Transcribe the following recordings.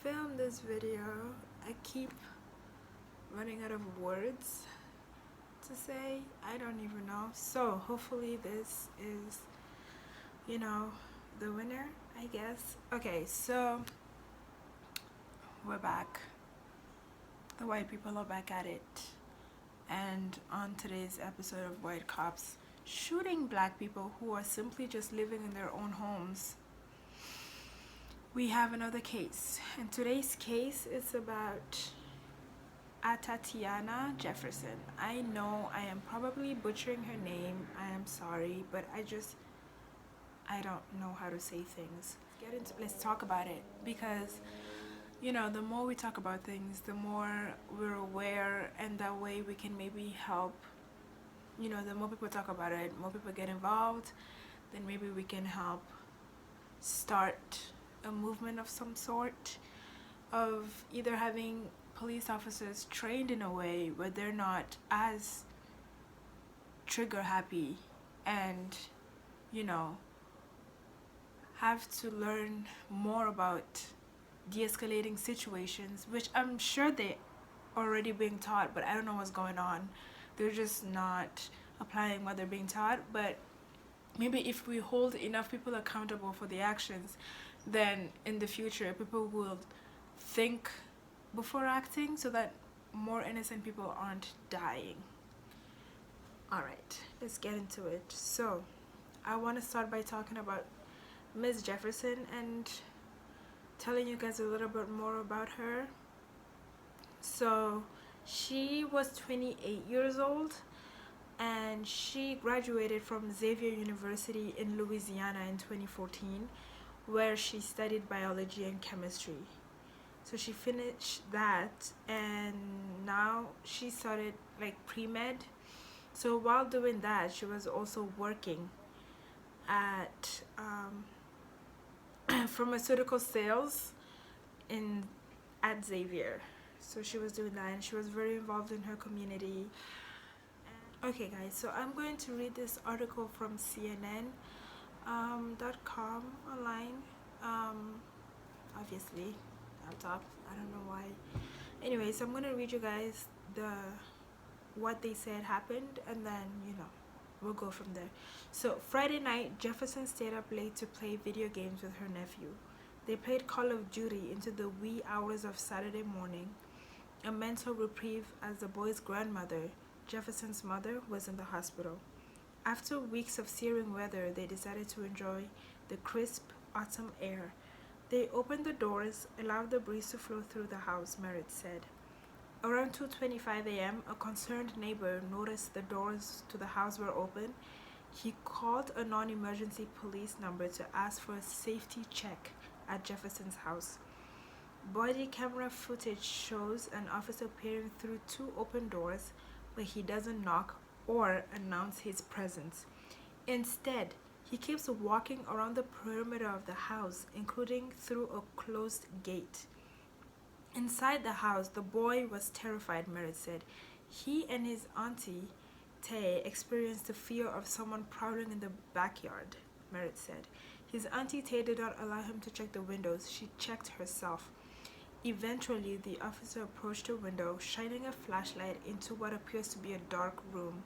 film this video, I keep running out of words to say. I don't even know. So hopefully this is, the winner, I guess. Okay, so we're back. The white people are back at it. And on today's episode of White Cops Shooting Black People who are simply just living in their own homes, we have another case. And today's case is about Atatiana Jefferson. I know I am probably butchering her name. I am sorry, but I don't know how to say things. Let's talk about it, because the more we talk about things, the more we're aware, and that way we can maybe help. The more people talk about it, more people get involved, then maybe we can help start a movement of some sort, of either having police officers trained in a way where they're not as trigger happy and have to learn more about de-escalating situations, which I'm sure they already being taught, but I don't know what's going on. They're just not applying what they're being taught. But maybe if we hold enough people accountable for the actions, then in the future people will think before acting, so that more innocent people aren't dying. All right, let's get into it. So I want to start by talking about Miss Jefferson and telling you guys a little bit more about her. So she was 28 years old, and she graduated from Xavier University in Louisiana in 2014, where she studied biology and chemistry. So she finished that, and now she started pre-med. So while doing that, she was also working at pharmaceutical sales at Xavier. So she was doing that, and she was very involved in her community. Okay guys, so I'm going to read this article from CNN.com online. Obviously laptop, I don't know why. Anyway, so I'm going to read you guys what they said happened, and then we'll go from there. So Friday night, Jefferson stayed up late to play video games with her nephew. They played Call of Duty into the wee hours of Saturday morning, a mental reprieve as the boy's grandmother, Jefferson's mother, was in the hospital. After weeks of searing weather, they decided to enjoy the crisp autumn air. They opened the doors, allowed the breeze to flow through the house, Merritt said. Around 2:25 a.m., a concerned neighbor noticed the doors to the house were open. He called a non-emergency police number to ask for a safety check at Jefferson's house. Body camera footage shows an officer peering through two open doors, but he doesn't knock or announce his presence. Instead, he keeps walking around the perimeter of the house, including through a closed gate. Inside the house, the boy was terrified, Merritt said. He and his auntie, Tay, experienced the fear of someone prowling in the backyard, Merritt said. His auntie Tay did not allow him to check the windows. She checked herself. Eventually, the officer approached a window, shining a flashlight into what appears to be a dark room.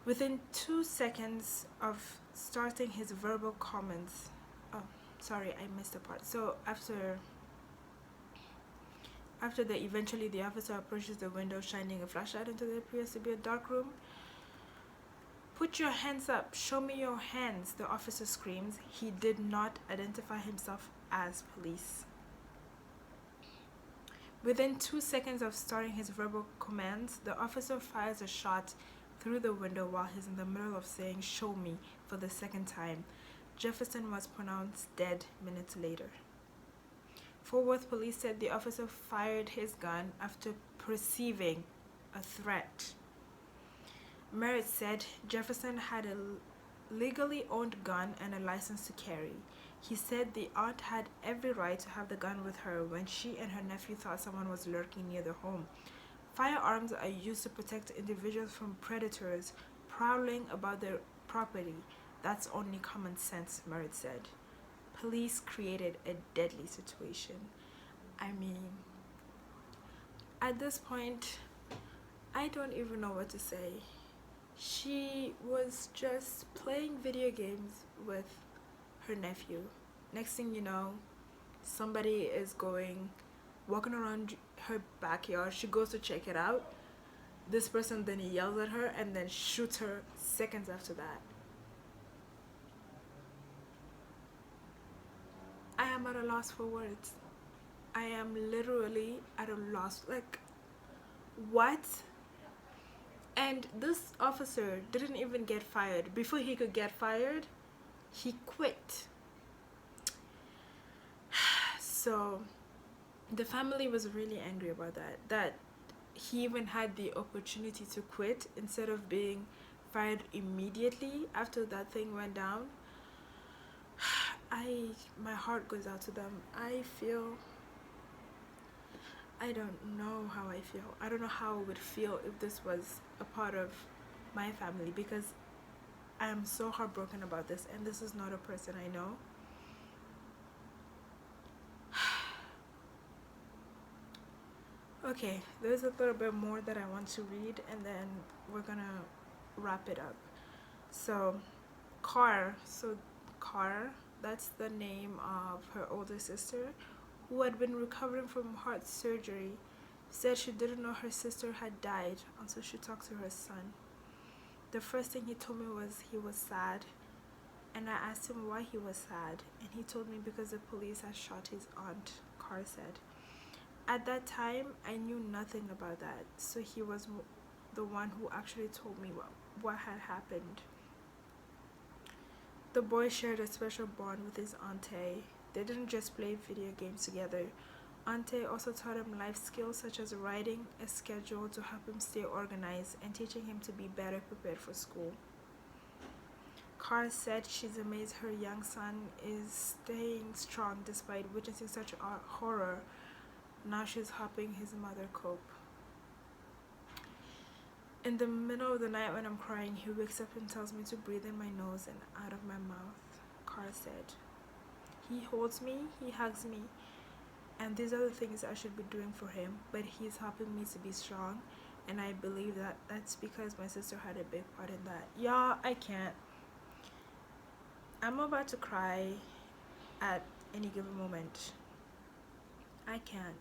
Within 2 seconds of starting his verbal comments, sorry, I missed a part. So eventually the officer approaches the window, shining a flashlight into what appears to be a dark room. Put your hands up, show me your hands, the officer screams. He did not identify himself as police. Within 2 seconds of starting his verbal commands, the officer fires a shot through the window while he's in the middle of saying, "Show me," for the second time. Jefferson was pronounced dead minutes later. Fort Worth police said the officer fired his gun after perceiving a threat. Merritt said Jefferson had a legally owned gun and a license to carry. He said the aunt had every right to have the gun with her when she and her nephew thought someone was lurking near the home. Firearms are used to protect individuals from predators prowling about their property. That's only common sense, Merritt said. Police created a deadly situation. I mean, at this point, I don't even know what to say. She was just playing video games with her nephew. Next thing you know, somebody is walking around her backyard. She goes to check it out. This person then yells at her and then shoots her seconds after that. I am at a loss for words. I am literally at a loss. Like, what? And this officer didn't even get fired. Before he could get fired, he quit. So the family was really angry about that he even had the opportunity to quit instead of being fired immediately after that thing went down. My heart goes out to them. I don't know how I feel. I don't know how I would feel if this was a part of my family, because I am so heartbroken about this, and this is not a person I know. Okay, there's a little bit more that I want to read, and then we're gonna wrap it up. So Car, that's the name of her older sister, who had been recovering from heart surgery, said she didn't know her sister had died until she talked to her son. The first thing he told me was he was sad, and I asked him why he was sad, and he told me because the police had shot his aunt, Carr said. At that time, I knew nothing about that, so he was the one who actually told me what had happened. The boy shared a special bond with his auntie. They didn't just play video games together. Auntie also taught him life skills such as writing a schedule to help him stay organized and teaching him to be better prepared for school. Carr said she's amazed her young son is staying strong despite witnessing such horror. Now she's helping his mother cope. In the middle of the night when I'm crying, he wakes up and tells me to breathe in my nose and out of my mouth, Carr said. He holds me, he hugs me, and these are the things I should be doing for him, but he's helping me to be strong, and I believe that that's because my sister had a big part in that. Y'all, I can't. I'm about to cry at any given moment. I can't.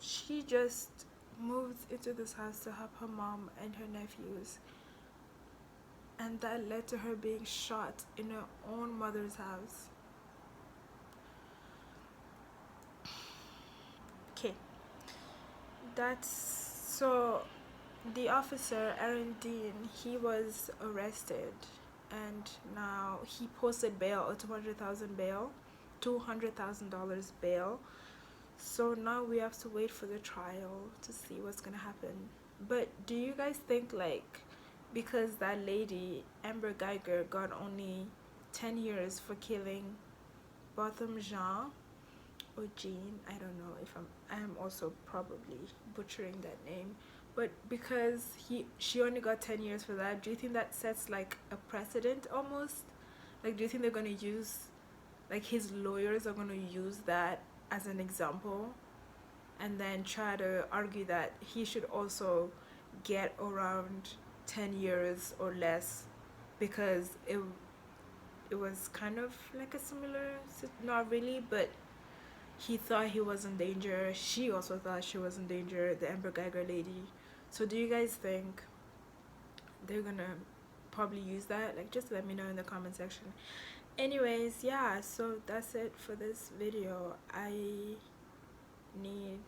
She just moved into this house to help her mom and her nephews, and that led to her being shot in her own mother's house. Okay, that's so the officer Aaron Dean, he was arrested, and now he posted bail, a $200,000 bail. So now we have to wait for the trial to see what's gonna happen. But do you guys think, like, because that lady Amber Geiger got only 10 years for killing Botham Jean or Jean, I don't know if I'm also probably butchering that name, but because she only got 10 years for that, do you think that sets like a precedent almost? Like, do you think they're gonna use, like, his lawyers are gonna use that as an example and then try to argue that he should also get around 10 years or less because it was kind of like a similar, not really, but he thought he was in danger, she also thought she was in danger, the Amber Geiger lady. So do you guys think they're gonna probably use that? Like, just let me know in the comment section. Anyways, yeah, so that's it for this video. I need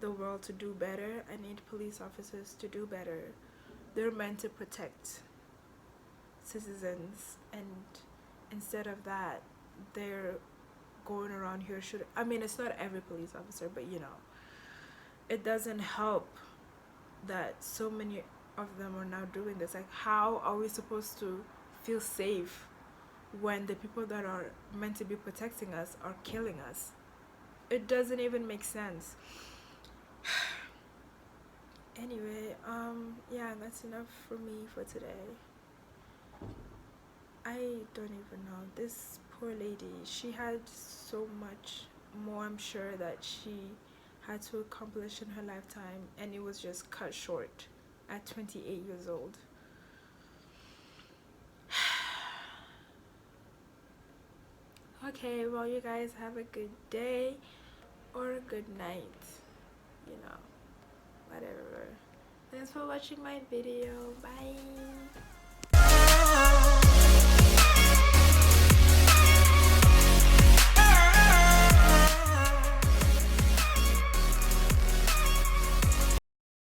the world to do better. I need police officers to do better. They're meant to protect citizens, and instead of that, they're going around here I mean, it's not every police officer, but you know, it doesn't help that so many of them are now doing this. Like, how are we supposed to feel safe when the people that are meant to be protecting us are killing us? It doesn't even make sense. Anyway, yeah, that's enough for me for today. I don't even know. This poor lady, she had so much more, I'm sure, that she had to accomplish in her lifetime, and it was just cut short at 28 years old. Okay, well, you guys have a good day or a good night, you know, whatever. Thanks for watching my video. Bye.